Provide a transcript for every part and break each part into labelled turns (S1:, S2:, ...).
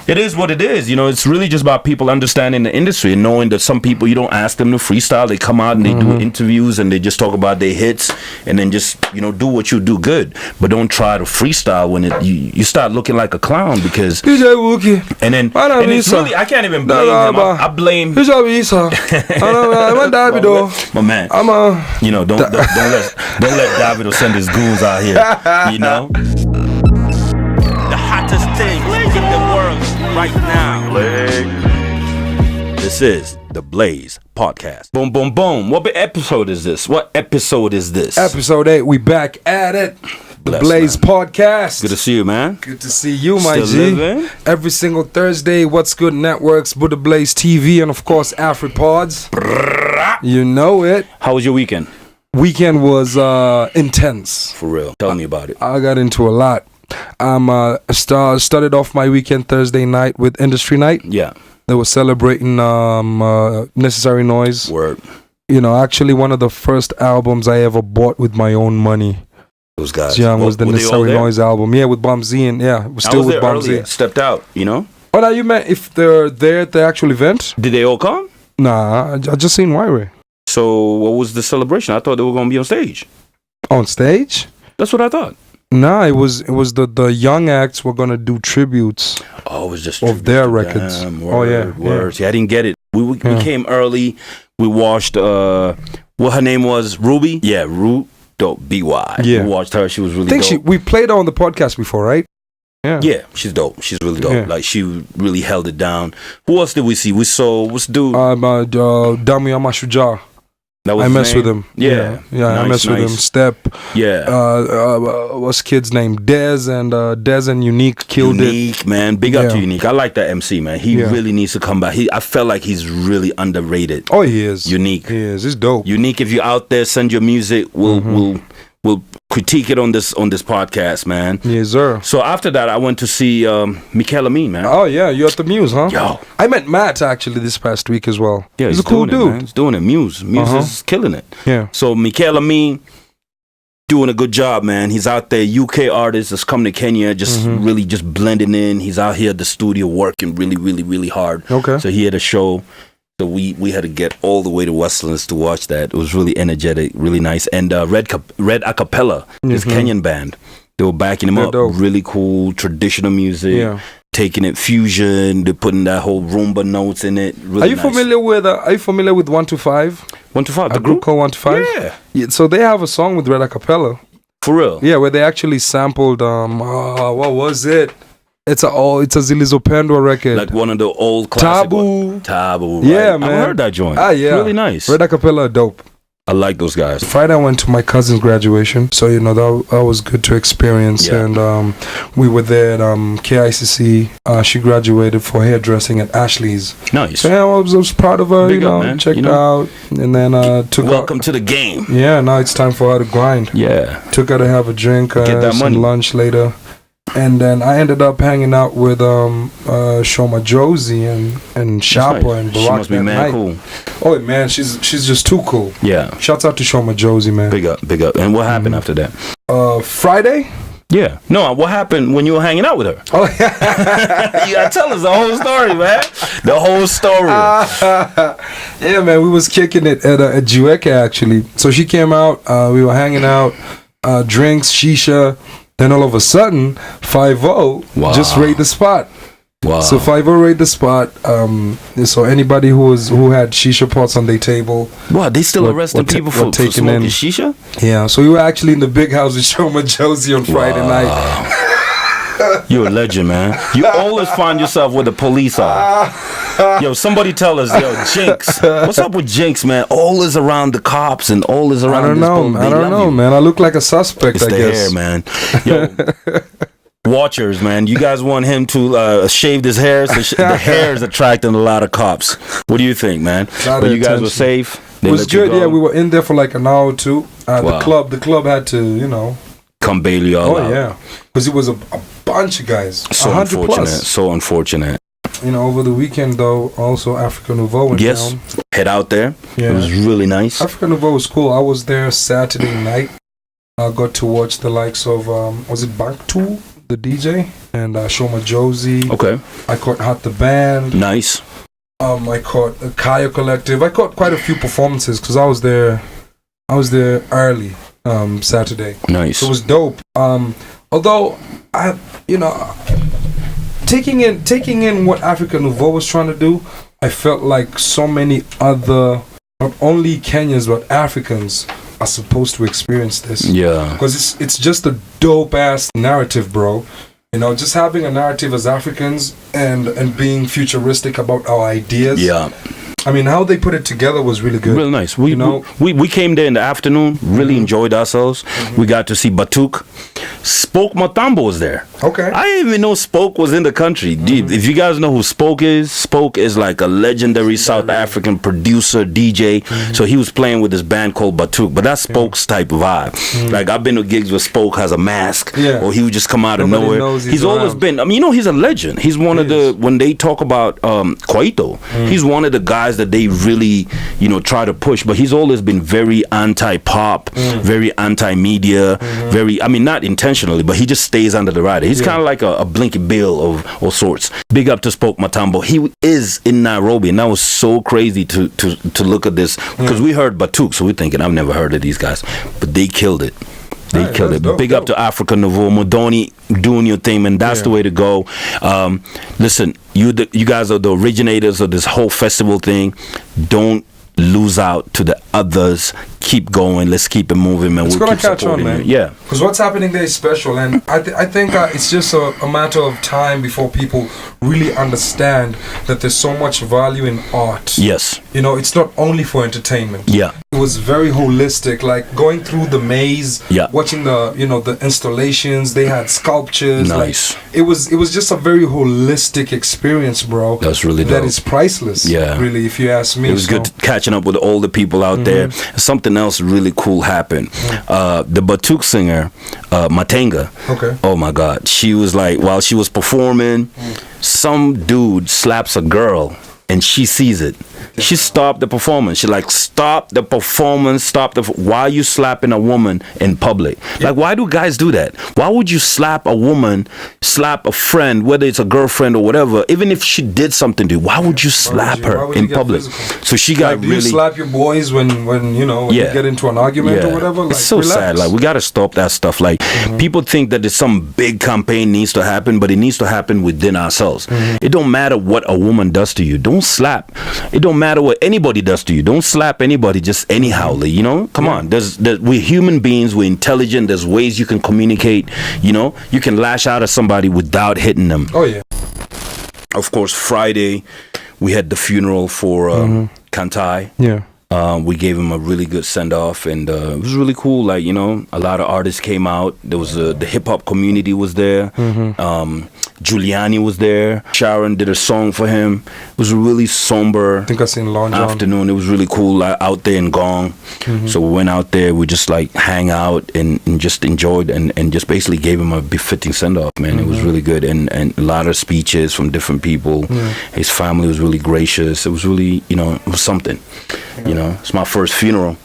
S1: It is what it is. You know, it's really just about people understanding the industry and knowing that some people, you don't ask them to freestyle. They come out and they do interviews and they just talk about their hits and then just, you know, do what you do good. But don't try to freestyle when you start looking like a clown because...
S2: DJ Wookie.
S1: And then... And it's really... I can't even blame him. I blame...
S2: My
S1: man. You know, don't let Davido send his goons out here. You know? The hottest thing in the world right now. This is the Blaze Podcast. Boom, boom, boom. What episode is this? Episode
S2: 8. We back at it. The Blaze Podcast.
S1: Good to see you, man.
S2: Good to see you, my
S1: Still
S2: G.
S1: Living.
S2: Every single Thursday, What's Good Networks, Buddha Blaze TV, and of course, Afripods. You know it.
S1: How was your weekend?
S2: Weekend was intense.
S1: For real. Tell me about it.
S2: I got into a lot. Started off my weekend Thursday night with Industry Night.
S1: Yeah.
S2: They were celebrating Necessary Noise.
S1: Word.
S2: You know, actually one of the first albums I ever bought with my own money.
S1: Those guys.
S2: Was the Necessary Noise album. Yeah, with Bomb Z and we're still with Bomb Z.
S1: Stepped out, you know?
S2: Oh, now you meant if they're there at the actual event?
S1: Did they all come?
S2: Nah, I just seen Wyrie.
S1: So what was the celebration? I thought they were going to be on stage.
S2: On stage?
S1: That's what I thought.
S2: Nah, it was the young acts were gonna do tributes.
S1: Oh, it was just
S2: of their records.
S1: Word. Yeah, I didn't get it. We came early. We watched what her name was, Ruby. Yeah, Ru.by. Yeah, we watched her. She was really dope.
S2: We played her on the podcast before, right?
S1: Yeah, she's dope. She's really dope. Yeah. Like she really held it down. Who else did we see? We saw what's the dude?
S2: Damiama Shuja. I mess with him.
S1: Yeah.
S2: Nice, I mess with him. Step.
S1: Yeah.
S2: What's kid's name? Dez and Unique killed
S1: Unique, man. Big up to Unique. I like that MC, man. He really needs to come back. I felt like he's really underrated.
S2: Oh, he is.
S1: Unique.
S2: He is. He's dope.
S1: Unique. If you're out there, send your music. We'll critique it on this podcast, man.
S2: Yes, sir.
S1: So after that, I went to see Mikel Amin, man.
S2: Oh yeah, you at the Muse, huh?
S1: Yo,
S2: I met Matt actually this past week as well.
S1: Yeah,
S2: he's a cool dude.
S1: Man. He's doing it. Muse is killing it.
S2: Yeah.
S1: So Mikel Amin doing a good job, man. He's out there. UK artist that's coming to Kenya, just really just blending in. He's out here at the studio working really, really, really hard.
S2: Okay.
S1: So he had a show. So we had to get all the way to Westlands to watch that. It was really energetic, really nice. And Red Acapella, this Kenyan band, they were backing him up.
S2: Dope.
S1: Really cool, traditional music, taking it fusion. They're putting that whole Roomba notes in it. Really
S2: Are you familiar with 125?
S1: 125,
S2: the group called 125? Yeah. So they have a song with Red Acapella.
S1: For real?
S2: Yeah, where they actually sampled. What was it? It's a Zilizo Pandora record.
S1: Like one of the old classic Taboo. Right?
S2: Yeah, man.
S1: I heard that joint.
S2: Yeah.
S1: It's really nice.
S2: Red Acapella, dope.
S1: I like those guys.
S2: Friday I went to my cousin's graduation, so you know that was good to experience. Yeah. And we were there at KICC. She graduated for hairdressing at Ashley's.
S1: Nice.
S2: So yeah, I was proud of her. Big up, man. Checked her out, and then
S1: welcome to the game.
S2: Yeah, now it's time for her to grind.
S1: Yeah.
S2: Took her to have a drink,
S1: get that
S2: some
S1: money.
S2: lunch later. And then I ended up hanging out with Shoma Josie and Shapa and Barack.
S1: She must be mad cool.
S2: Oh man, she's just too cool.
S1: Yeah.
S2: Shouts out to Shoma Josie, man.
S1: Big up. And what happened after that?
S2: Friday?
S1: Yeah. No, what happened when you were hanging out with her?
S2: Oh yeah.
S1: You gotta tell us the whole story, man. The whole story.
S2: Yeah, man, we was kicking it at Jueka actually. So she came out, we were hanging out, drinks, shisha. Then all of a sudden, 5-0 just raid the spot.
S1: Wow.
S2: So 5-0 raid the spot. So anybody who had shisha pots on their table.
S1: Wow, they still arresting people for taking smoking shisha?
S2: Yeah, so we were actually in the big house with Shoma Josie on Friday night.
S1: You're a legend, man. You always find yourself where the police are. Yo, somebody tell us, Jinx. What's up with Jinx, man? All is around the cops and all is around
S2: I don't know, man. I look like a suspect,
S1: it's
S2: I guess.
S1: Hair, man. Yo, watchers, man. You guys want him to shave his hair? So the hair is attracting a lot of cops. What do you think, man? But you guys were safe?
S2: It was good, yeah. We were in there for like an hour or two. The club had to,
S1: come bail you all out.
S2: Oh, yeah. Because it was a bunch of guys.
S1: So
S2: 100
S1: unfortunate.
S2: plus.
S1: So unfortunate.
S2: Over the weekend, though, also Africa Nouveau went down.
S1: Head out there. Yeah. It was really nice.
S2: Africa Nouveau was cool. I was there Saturday night. I got to watch the likes of, was it Bank 2? the DJ, and Shoma Josie.
S1: Okay.
S2: I caught Hot the Band.
S1: Nice.
S2: I caught Kaya Collective. I caught quite a few performances because I was there early Saturday.
S1: Nice.
S2: So it was dope. Although I, taking in what Africa Nouveau was trying to do, I felt like so many other, not only Kenyans but Africans, are supposed to experience this.
S1: Yeah.
S2: Because it's just a dope ass narrative, bro. Just having a narrative as Africans and being futuristic about our ideas.
S1: Yeah.
S2: I mean, how they put it together was really good.
S1: Real nice. We came there in the afternoon, really enjoyed ourselves. We got to see Batuk. Spoke Matambo was there.
S2: Okay.
S1: I didn't even know Spoke was in the country. If you guys know who Spoke is like a legendary South African producer, DJ. So he was playing with this band called Batuk. But that's Spoke's type of vibe. Like, I've been to gigs where Spoke has a mask. Or he would just come out of nowhere. He's always been, he's a legend. He's one of the, when they talk about Kwaito, he's one of the guys that they really, try to push. But he's always been very anti-pop, very anti-media, very, not intentionally, but he just stays under the radar. He's kind of like a Blinky Bill of all sorts. Big up to Spoke Matambo. He is in Nairobi, and that was so crazy to look at this, because we heard Batuk, so we're thinking, I've never heard of these guys, but they killed it. They killed it.
S2: Dope,
S1: Big up to Africa Nouveau, Modoni doing your thing, man. That's the way to go. Listen, you guys are the originators of this whole festival thing. Don't lose out to the others. Keep going. Let's keep it moving, man.
S2: It's
S1: we'll
S2: gonna
S1: keep
S2: catch on, man.
S1: Yeah.
S2: Because what's happening there is special, and I think it's just a matter of time before people really understand that there's so much value in art.
S1: Yes.
S2: It's not only for entertainment.
S1: Yeah.
S2: It was very holistic, like going through the maze, watching the installations. They had sculptures.
S1: Nice.
S2: Like, it was just a very holistic experience, bro.
S1: That's really dope.
S2: That is priceless.
S1: Yeah.
S2: Really, if you ask me.
S1: It was good catching up with all the people out there. Something else really cool happened. The Batuk singer, Matenga.
S2: Okay.
S1: Oh my God. She was like, while she was performing, some dude slaps a girl and she sees it. She stopped the performance. She like, stop the performance, why are you slapping a woman in public? Like, why do guys do that? Why would you slap a woman, slap a friend, whether it's a girlfriend or whatever, even if she did something to you? Why would you slap her in public? So she got
S2: do
S1: really...
S2: you slap your boys when you get into an argument or whatever? Like,
S1: it's so
S2: relax.
S1: sad. Like, we got to stop that stuff. Like, people think that there's some big campaign needs to happen, but it needs to happen within ourselves. It don't matter what a woman does to you. Don't slap. It don't matter what anybody does to you. Don't slap anybody just anyhow. Come on. We're human beings. We're intelligent. There's ways you can communicate. You can lash out at somebody without hitting them.
S2: Oh yeah.
S1: Of course, Friday we had the funeral for Kantai.
S2: Yeah.
S1: We gave him a really good send-off, and it was really cool. Like, a lot of artists came out. There was the hip-hop community was there. Giuliani was there. Sharon did a song for him. It was a really somber
S2: I think I seen Long John.
S1: afternoon. It was really cool out there in Gong. So we went out there. We just like hang out and just enjoyed and just basically gave him a befitting send-off, man. It was really good, and a lot of speeches from different people. His family was really gracious. It was really, it was something. It's my first funeral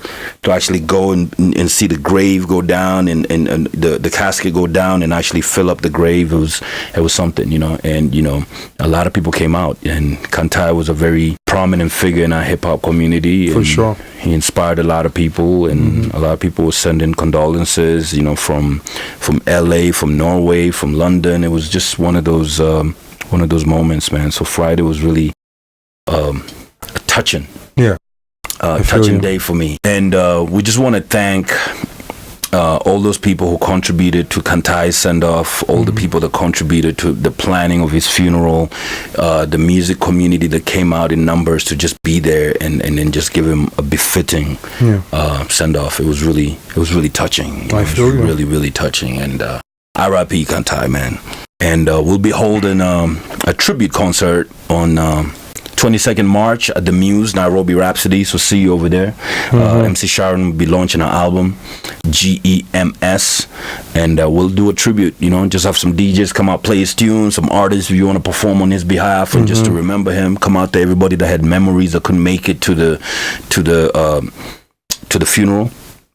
S1: to actually go and see the grave go down and the casket go down and actually fill up the grave. It was something, and a lot of people came out, and Kantai was a very prominent figure in our hip hop community.
S2: For sure.
S1: He inspired a lot of people, and a lot of people were sending condolences, from LA, from Norway, from London. It was just one of those moments, man. So Friday was really touching.
S2: Yeah.
S1: Touching day for me, and we just want to thank all those people who contributed to Kantai's send-off, all the people that contributed to the planning of his funeral, the music community that came out in numbers to just be there and then just give him a befitting send-off. It was really touching.
S2: I feel you.
S1: Really, really touching, and R.I.P. Kantai, man. And we'll be holding a tribute concert on 22nd March at the Muse, Nairobi Rhapsody. So see you over there. MC Sharon will be launching an album, GEMS, and we'll do a tribute. Just have some DJs come out, play his tunes, some artists if you want to perform on his behalf, and just to remember him. Come out there, everybody that had memories that couldn't make it to the funeral.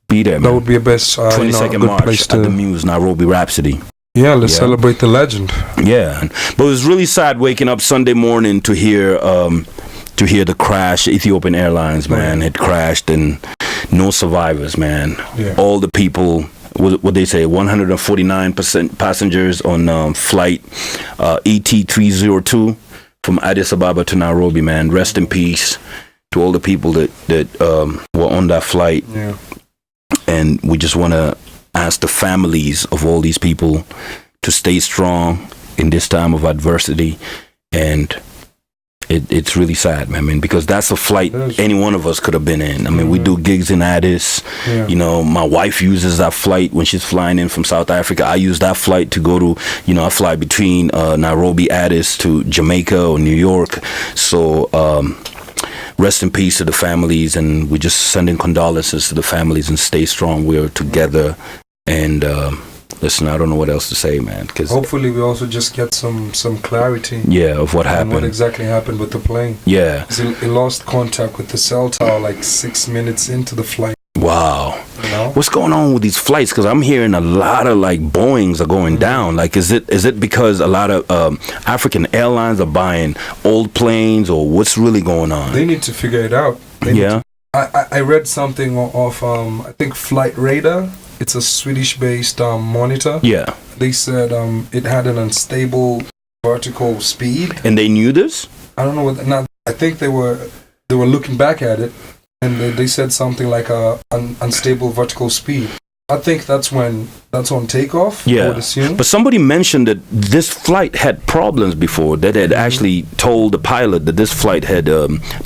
S1: Be there, man.
S2: That would be a best
S1: 22nd March at the Muse, Nairobi Rhapsody.
S2: Yeah, let's celebrate the legend.
S1: Yeah, but it was really sad waking up Sunday morning to hear the crash. Ethiopian Airlines, man, it crashed and no survivors, man.
S2: Yeah.
S1: All the people, what they say, 149% passengers on flight ET302 from Addis Ababa to Nairobi, man. Rest in peace to all the people that were on that flight.
S2: Yeah.
S1: And we just want to ask the families of all these people to stay strong in this time of adversity. And it's really sad, man. I mean, because that's a flight any one of us could have been in. I mean, we do gigs in Addis. Yeah. You know, my wife uses that flight when she's flying in from South Africa. I use that flight to go to, you know, I fly between Nairobi, Addis to Jamaica or New York. So, rest in peace to the families, and we're just sending condolences to the families and stay strong. We're together. And listen, I don't know what else to say, man. Cause
S2: hopefully we also just get some clarity.
S1: Yeah, of what happened.
S2: What exactly happened with the plane.
S1: Yeah.
S2: It lost contact with the cell tower like 6 minutes into the flight.
S1: Wow.
S2: You know?
S1: What's going on with these flights? Because I'm hearing a lot of like Boeings are going down. Like, is it because a lot of African airlines are buying old planes, or what's really going on?
S2: They need to figure it out. I read something of I think Flight Radar. It's a Swedish-based monitor.
S1: Yeah.
S2: They said it had an unstable vertical speed.
S1: And they knew this?
S2: I don't know what. Now I think they were looking back at it, and they said something like unstable vertical speed. I think that's on takeoff.
S1: Yeah.
S2: I would assume.
S1: But somebody mentioned that this flight had problems before. That had actually told the pilot that this flight had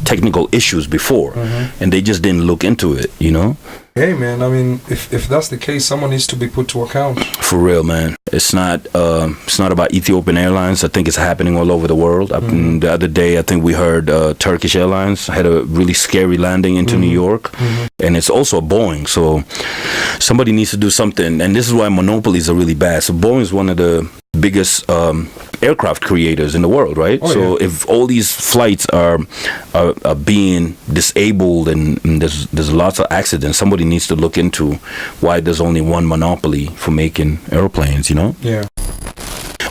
S1: technical issues before, and they just didn't look into it. You know.
S2: Hey man, I mean, if that's the case, someone needs to be put to account.
S1: For real, man. It's not about Ethiopian Airlines. I think it's happening all over the world. The other day, I think we heard Turkish Airlines had a really scary landing into New York, and it's also a Boeing. So somebody needs to do something, and this is why monopolies are really bad. So Boeing is one of the biggest aircraft creators in the world, right? If all these flights are being disabled and there's lots of accidents, somebody needs to look into why there's only one monopoly for making airplanes, you know?
S2: Yeah.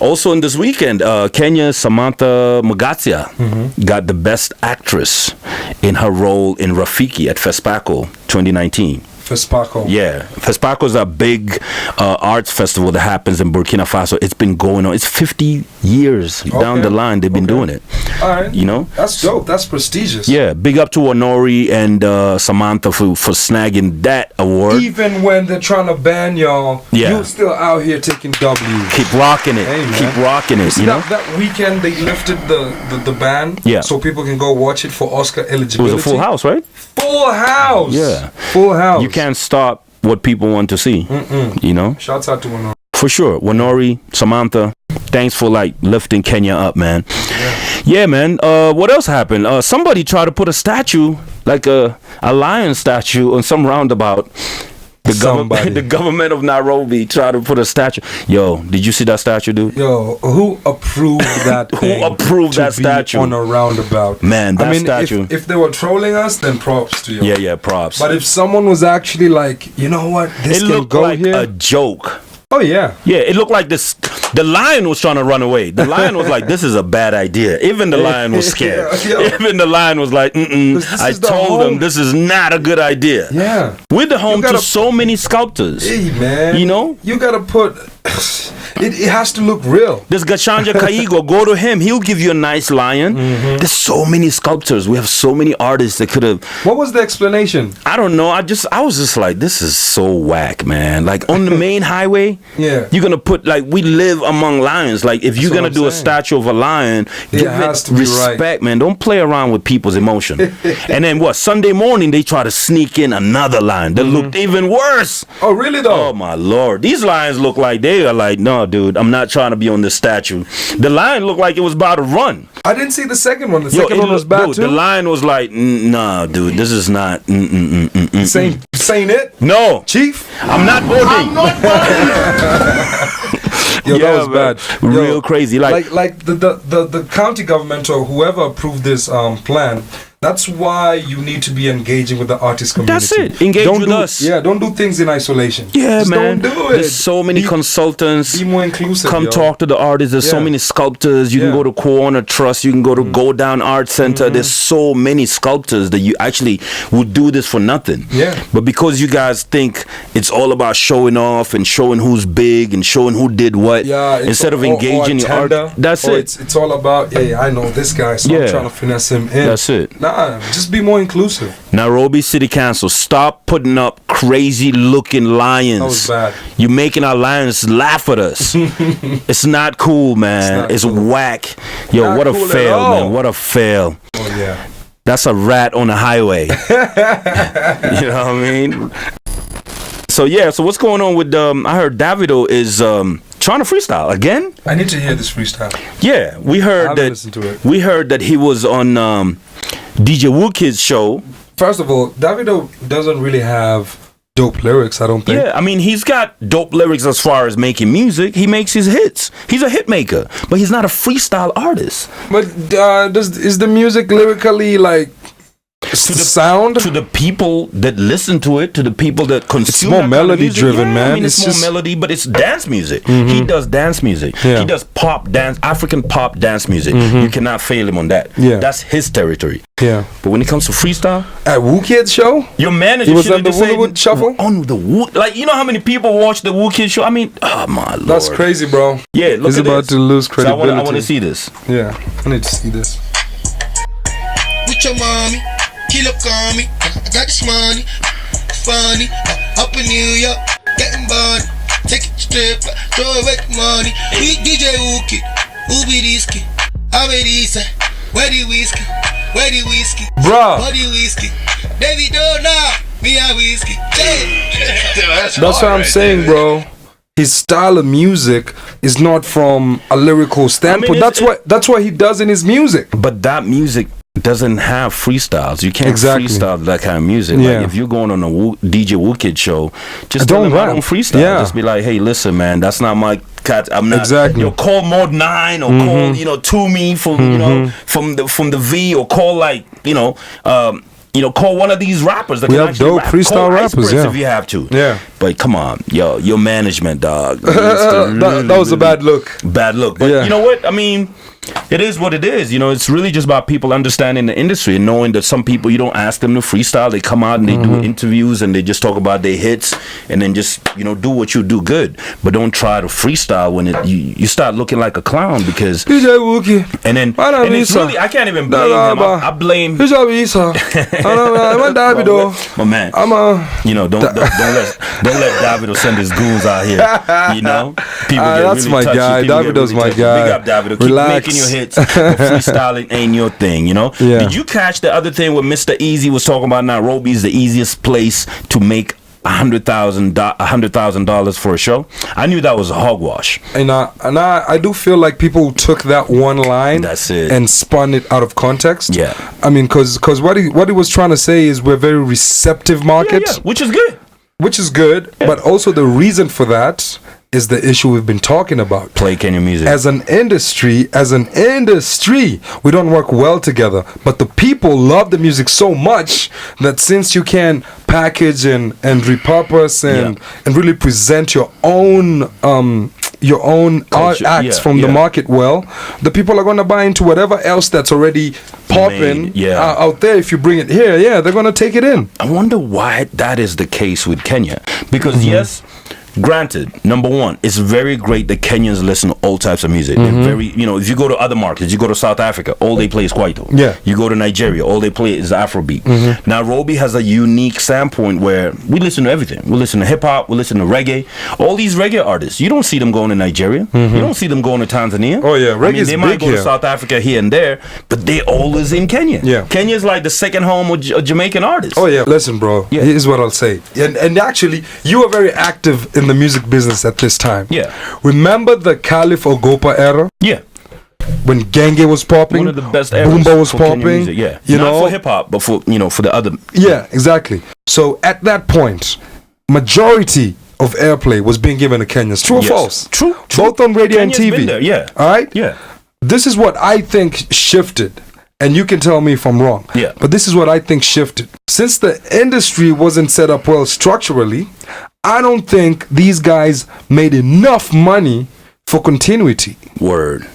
S1: Also in this weekend, Kenya's Samantha Mugatsia got the Best Actress in her role in Rafiki at FESPACO 2019.
S2: FESPACO.
S1: Yeah. FESPACO is a big arts festival that happens in Burkina Faso. It's been going on. It's 50 years down the line they've been doing it.
S2: All right.
S1: You know?
S2: That's dope. That's prestigious.
S1: Yeah. Big up to Honori and Samantha for snagging that award.
S2: Even when they're trying to ban y'all, you're still out here taking W.
S1: Keep rocking it.
S2: Hey,
S1: keep rocking it. You know?
S2: That weekend they lifted the ban so people can go watch it for Oscar eligibility.
S1: It was a full house, right?
S2: Full house.
S1: Yeah.
S2: Full house.
S1: You can't stop what people want to see. You know?
S2: Shouts out to Honori.
S1: For sure. Honori, Samantha, thanks for like lifting Kenya up, man. Yeah, man. What else happened? Somebody tried to put a statue, like a lion statue on some roundabout. The government of Nairobi tried to put a statue. Yo, did you see that statue, dude?
S2: Yo, who approved that thing?
S1: Who approved that statue?
S2: On a roundabout.
S1: Man, that statue.
S2: If they were trolling us, then props to you.
S1: Yeah, props.
S2: But if someone was actually like, you know what, this can
S1: looked
S2: go
S1: like
S2: here.
S1: a joke.
S2: Oh yeah.
S1: Yeah, it looked like this. The lion was trying to run away. The lion was like, "This is a bad idea." Even the lion was scared. Even the lion was like, I told them this is not a good idea.
S2: Yeah.
S1: We're the home to so many sculptors.
S2: Hey man.
S1: You know?
S2: You gotta put it has to look real.
S1: This Gachanja Kaigo, go to him. He'll give you a nice lion. There's so many sculptors. We have so many artists that could have.
S2: What was the explanation?
S1: I don't know. I was just like, this is so whack, man. Like on the main highway, you're gonna put like we live among lions. Like if you're gonna do a statue of a lion, give it respect, man. Don't play around with people's emotion. And then what? Sunday morning they try to sneak in another lion that looked even worse.
S2: Oh really though?
S1: Oh my lord. These lions look like they are like, no, dude, I'm not trying to be on this statue. The lion looked like it was about to run.
S2: I didn't see the second one. The second one was bad too.
S1: The lion was like, nah, dude, this is not.
S2: Saying it?
S1: No,
S2: Chief,
S1: I'm not voting.
S2: Yo, that was bad.
S1: Real crazy. Like
S2: the county government or whoever approved this plan, That's why you need to be engaging with the artist community.
S1: That's it. Engage with us.
S2: Yeah, don't do things in isolation.
S1: Yeah,
S2: Just
S1: man.
S2: don't do it.
S1: There's so many consultants.
S2: Be more inclusive.
S1: Come talk to the artists. There's so many sculptors. You can go to Corner Trust. You can go to Go Down Art Center. There's so many sculptors that you actually would do this for nothing.
S2: Yeah.
S1: But because you guys think it's all about showing off and showing who's big and showing who did what, instead of engaging the art, that's it.
S2: It's all about, hey, I know this guy, so I'm trying to finesse him in.
S1: That's it.
S2: Nah, just be more inclusive.
S1: Nairobi City Council, stop putting up crazy looking lions.
S2: That was bad.
S1: You're making our lions laugh at us. It's not cool, man. It's
S2: cool.
S1: Whack. Yo,
S2: Not
S1: what a
S2: cool
S1: fail, man. What a fail.
S2: Oh, yeah.
S1: That's a rat on the highway. You know what I mean? So what's going on with I heard Davido is trying to freestyle again?
S2: I need to hear this freestyle.
S1: Yeah, we heard we heard that he was on DJ Wookid's show.
S2: First of all, Davido doesn't really have dope lyrics, I don't think.
S1: Yeah, I mean, he's got dope lyrics as far as making music. He makes his hits. He's a hit maker, but he's not a freestyle artist.
S2: But is the music lyrically like sound
S1: to the people that listen to it, to the people that consume?
S2: It's more melody driven, man.
S1: I mean, it's more melody, but it's dance music. He does dance music. He does pop dance, African pop dance music. You cannot fail him on that. That's his territory. But when it comes to freestyle,
S2: at Wookid's show,
S1: your manager
S2: was on the Woollywood Shuffle.
S1: On the like, you know how many people watch the Wookid show? I mean, oh my lord,
S2: that's crazy, bro.
S1: Yeah, look
S2: He's
S1: at
S2: about
S1: this.
S2: to lose credibility.
S1: So I want to see this.
S2: Yeah, I need to see this.
S3: With your mommy, kilo call me. I got this money, funny. Up in New York, getting money. Take it strip, throw away the money. We DJ Wookid, who be this kid? I be this. Where the whiskey? Where the whiskey?
S2: Bruh.
S3: Where the whiskey? David don't know me a whiskey.
S2: That's what I'm saying, bro. His style of music is not from a lyrical standpoint. That's what he does in his music.
S1: But that music doesn't have freestyles. You can't freestyle that kind of music.
S2: Yeah.
S1: Like if you're going on a DJ Wookid show, just
S2: don't
S1: tell them I don't freestyle.
S2: Yeah.
S1: Just be like, hey, listen, man, that's not my cat. I'm not.
S2: Exactly.
S1: You know, call Mode 9 or call To Me from from the V, or call call one of these rappers that
S2: we
S1: can
S2: have
S1: actually
S2: dope
S1: rap.
S2: freestyle
S1: Call
S2: rappers,
S1: if you have to.
S2: Yeah.
S1: But come on, yo, your management, dog.
S2: that was a bad look.
S1: Bad look. But you know what? I mean, it is what it is. You know, it's really just about people understanding the industry and knowing that some people, you don't ask them to freestyle. They come out and they do interviews and they just talk about their hits and then just, do what you do good. But don't try to freestyle when you start looking like a clown, because
S2: DJ Wookie.
S1: And then it's really, I can't even blame him. I blame
S2: DJ Isa. I'm Davido.
S1: My man.
S2: I'm a
S1: don't let Davido send his goons out here. People get
S2: that's
S1: really
S2: my
S1: touchy.
S2: guy.
S1: People get
S2: Davido's
S1: really
S2: my
S1: touchy.
S2: guy.
S1: Big up Davido.
S2: Relax.
S1: Keep making your hits. But freestyling ain't your thing,
S2: Yeah.
S1: Did you catch the other thing where Mr. Easy was talking about Nairobi is the easiest place to make $100,000 for a show? I knew that was a hogwash.
S2: And I do feel like people took that one line,
S1: that's it,
S2: and spun it out of context.
S1: Yeah.
S2: I mean, because what he was trying to say is we're a very receptive market,
S1: yeah, which is good.
S2: But also the reason for that is the issue we've been talking about.
S1: Play Kenyan music.
S2: As an industry, we don't work well together. But the people love the music so much that since you can package and repurpose and really present your own art acts from the market well, the people are going to buy into whatever else that's already popping out there. If you bring it here, they're going to take it in.
S1: I wonder why that is the case with Kenya, because yes, granted, number one, it's very great that Kenyans listen to all types of music. They're very, if you go to other markets, you go to South Africa, all they play is Kwaito.
S2: Yeah.
S1: You go to Nigeria, all they play is Afrobeat. Nairobi has a unique standpoint where we listen to everything. We listen to hip hop, we listen to reggae. All these reggae artists, you don't see them going to Nigeria. You don't see them going to Tanzania.
S2: Oh yeah, reggae's
S1: they might
S2: big
S1: go
S2: here.
S1: to South Africa here and there, but they always in Kenya.
S2: Yeah.
S1: Kenya's like the second home of Jamaican artists.
S2: Oh yeah, listen, bro. Here's what I'll say. And actually, you were very active in the music business at this time.
S1: Yeah.
S2: Remember the Caliph Ogopa era?
S1: Yeah.
S2: When Genge was popping,
S1: one of the best eras
S2: Boomba was
S1: for Kenyan
S2: popping.
S1: music, yeah.
S2: You
S1: Not
S2: know,
S1: for hip hop, but for for the other.
S2: Yeah, exactly. So at that point, majority of airplay was being given to Kenyans. True or false?
S1: True.
S2: Both on radio
S1: Kenya's
S2: and TV.
S1: been there, yeah.
S2: All right.
S1: Yeah.
S2: This is what I think shifted. And you can tell me if I'm wrong.
S1: Yeah.
S2: But this is what I think shifted. Since the industry wasn't set up well structurally, I don't think these guys made enough money for continuity.
S1: Word.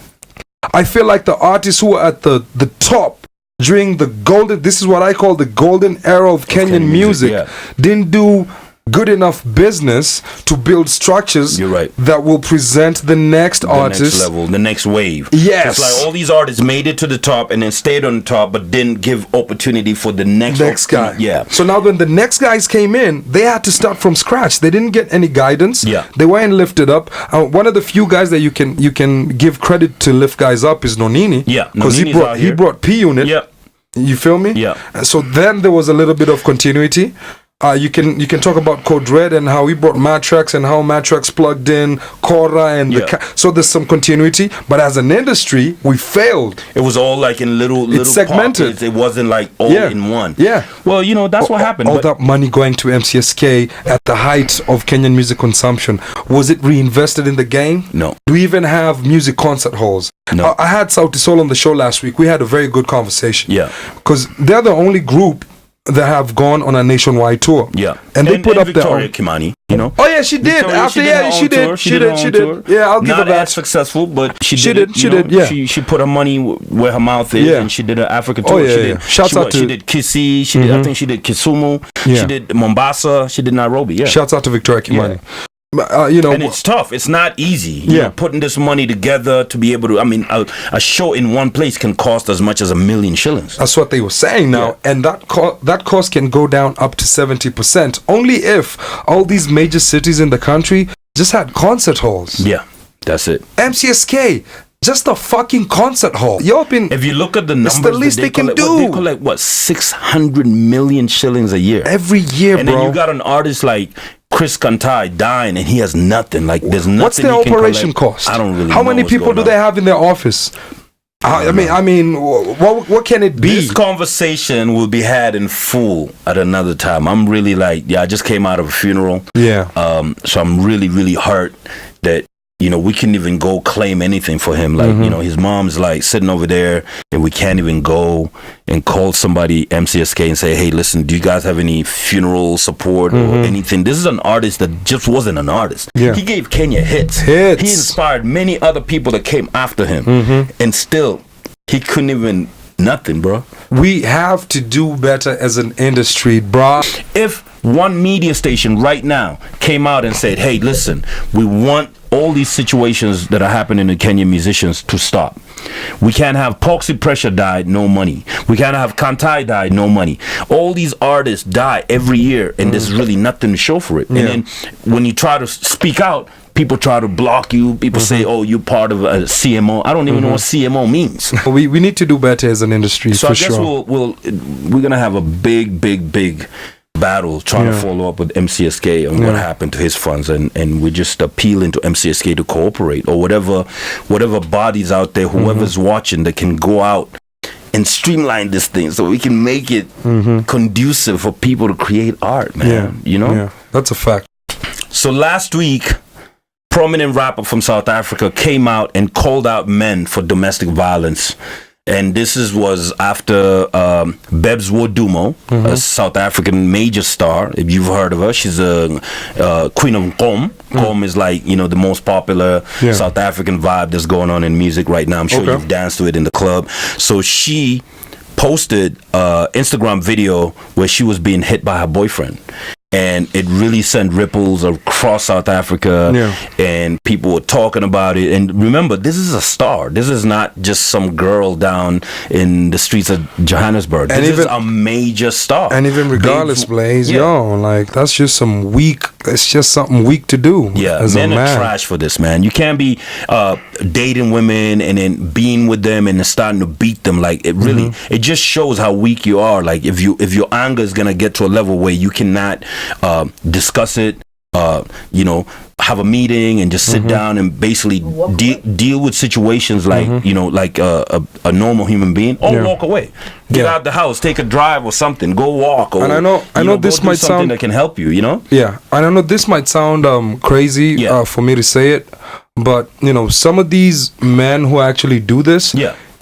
S2: I feel like the artists who were at the top during the golden, this is what I call the golden era of Kenyan music, didn't do good enough business to build structures that will present the next artist,
S1: next level, the next wave.
S2: Yes,
S1: it's like all these artists made it to the top and then stayed on the top, but didn't give opportunity for the next
S2: guy.
S1: Yeah.
S2: So now when the next guys came in, they had to start from scratch. They didn't get any guidance.
S1: Yeah.
S2: They weren't lifted up. One of the few guys that you can give credit to lift guys up is Nonini.
S1: Yeah.
S2: Because he brought P Unit.
S1: Yeah.
S2: You feel me?
S1: Yeah.
S2: So then there was a little bit of continuity. You can talk about Code Red and how he brought Matrax and how Matrax plugged in Cora and so there's some continuity. But as an industry, we failed.
S1: It was all like in little
S2: it's segmented.
S1: Pockets. It wasn't like all in one.
S2: Yeah.
S1: Well, you know, that's what happened.
S2: All that money going to MCSK at the height of Kenyan music consumption, was it reinvested in the game?
S1: No.
S2: Do we even have music concert halls?
S1: No.
S2: I had Sauti Sol on the show last week. We had a very good conversation.
S1: Yeah.
S2: Because they're the only group that have gone on a nationwide tour.
S1: Yeah.
S2: And they put up
S1: Victoria
S2: their
S1: Kimani, you know.
S2: Oh yeah, she did. After
S1: she did.
S2: Yeah, I'll give her
S1: Not
S2: that.
S1: as successful, but she
S2: did.
S1: Yeah. She put her money where her mouth is, and she did an Africa tour. She did Kisii. She did. I think she did Kisumu. She did Mombasa. She did Nairobi. Yeah.
S2: Shouts out to Victoria Kimani.
S1: And it's tough. It's not easy. You know, putting this money together to be able to. I mean, a show in one place can cost as much as $1 million shillings.
S2: That's what they were saying now, and that cost can go down up to 70% only if all these major cities in the country just had concert halls.
S1: Yeah, that's it.
S2: MCSK. Just a fucking concert hall.
S1: If you look at the numbers,
S2: it's the least they can do.
S1: They collect what 600 million shillings a year
S2: every year,
S1: and
S2: bro.
S1: And then you got an artist like Chris Kantai dying, and he has nothing. Like there's nothing.
S2: What's their operation cost?
S1: I don't really.
S2: How many people do they have in their office? I mean, what can it be?
S1: This conversation will be had in full at another time. I'm really like, I just came out of a funeral.
S2: Yeah.
S1: So I'm really, really hurt that, you know, we couldn't even go claim anything for him. Like, you know, his mom's like sitting over there and we can't even go and call somebody, MCSK, and say, hey, listen, do you guys have any funeral support or anything? This is an artist that just wasn't an artist.
S2: Yeah.
S1: He gave Kenya hits. He inspired many other people that came after him. And still, he couldn't even, nothing, bro.
S2: We have to do better as an industry, bro.
S1: If one media station right now came out and said, hey, listen, we want all these situations that are happening to Kenyan musicians to stop. We can't have Poxy Pressure died, no money. We can't have Kantai died, no money. All these artists die every year, and there's really nothing to show for it. And then when you try to speak out, people try to block you. People say, oh, you're part of a CMO. I don't even know what CMO means.
S2: We need to do better as an industry,
S1: so
S2: for
S1: I guess
S2: sure.
S1: we're going to have a big battle trying to follow up with MCSK on what happened to his funds, and we're just appealing to MCSK to cooperate, or whatever bodies out there, whoever's watching, that can go out and streamline this thing so we can make it conducive for people to create art, man. You know?
S2: Yeah, that's a fact.
S1: So last week, prominent rapper from South Africa came out and called out men for domestic violence. And this was after Bebs Wodumo, a South African major star. If you've heard of her, she's a queen of Kom. Kom is like, you know, the most popular South African vibe that's going on in music right now. I'm sure you've danced to it in the club. So she posted an Instagram video where she was being hit by her boyfriend. And it really sent ripples across South Africa, and people were talking about it. And remember, this is a star. This is not just some girl down in the streets of Johannesburg. This is a major star.
S2: And even regardless, Blaze, like, that's just some weak. It's just something weak to do.
S1: Yeah,
S2: as
S1: men
S2: a man.
S1: are trash for this, man. You can't be dating women and then being with them and then starting to beat them. Like, it really, it just shows how weak you are. Like, if your anger is gonna get to a level where you cannot discuss it, you know, have a meeting and just sit down and basically deal with situations like, you know, like a normal human being, or walk away, get out the house, take a drive or something, go walk. Or,
S2: and I know this might
S1: something
S2: sound
S1: that can help you, you know.
S2: Yeah, and I know this might sound crazy for me to say it, but you know, some of these men who actually do this,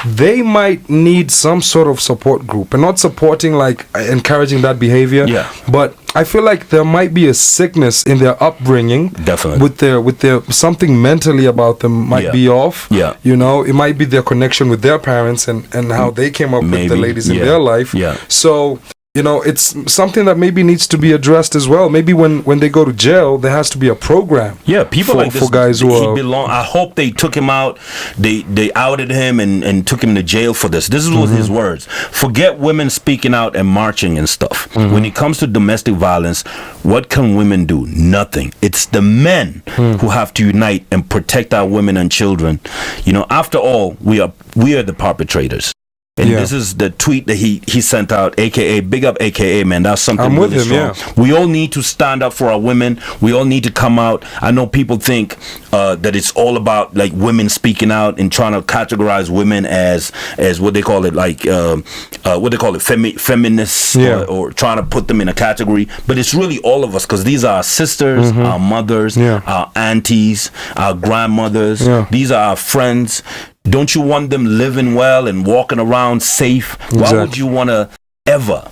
S2: they might need some sort of support group, and not supporting like encouraging that behavior.
S1: Yeah.
S2: But I feel like there might be a sickness in their upbringing.
S1: Definitely.
S2: With their something mentally about them might be off.
S1: Yeah.
S2: You know, it might be their connection with their parents and how they came up with the ladies in their life.
S1: Yeah.
S2: So, you know, it's something that maybe needs to be addressed as well. Maybe when they go to jail, there has to be a program.
S1: Yeah, people like this,
S2: for guys who are,
S1: I hope they took him out. They outed him and took him to jail for this. This was his words. Forget women speaking out and marching and stuff. When it comes to domestic violence, what can women do? Nothing. It's the men who have to unite and protect our women and children. You know, after all, we are the perpetrators. And this is the tweet that he sent out, aka big up, aka man. That's something
S2: I'm
S1: really
S2: with him,
S1: strong. We all need to stand up for our women. We all need to come out. I know people think that it's all about like women speaking out and trying to categorize women as what they call it, like what they call it, feminists, or trying to put them in a category. But it's really all of us, because these are our sisters, our mothers, our aunties, our grandmothers. These are our friends. Don't you want them living well and walking around safe? Why would you want to ever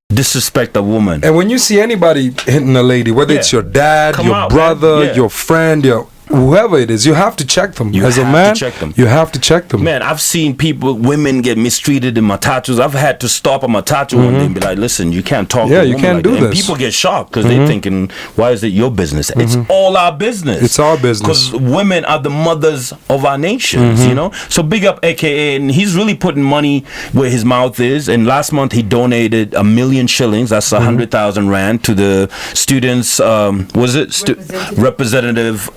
S1: disrespect a woman?
S2: And when you see anybody hitting a lady, whether it's your dad, your brother, your friend, whoever it is, you have to check them. As a man, you have to check them.
S1: Man, I've seen women get mistreated in Matatus. I've had to stop a Matatu one day and be like, listen, you can't talk to a woman,
S2: you can't
S1: like
S2: do
S1: that.
S2: this.
S1: And people get shocked because they're thinking, why is it your business? It's all our business.
S2: It's our business.
S1: Because women are the mothers of our nations, you know? So big up AKA, and he's really putting money where his mouth is. And last month he donated 1 million shillings, that's 100,000 rand, to the students, representative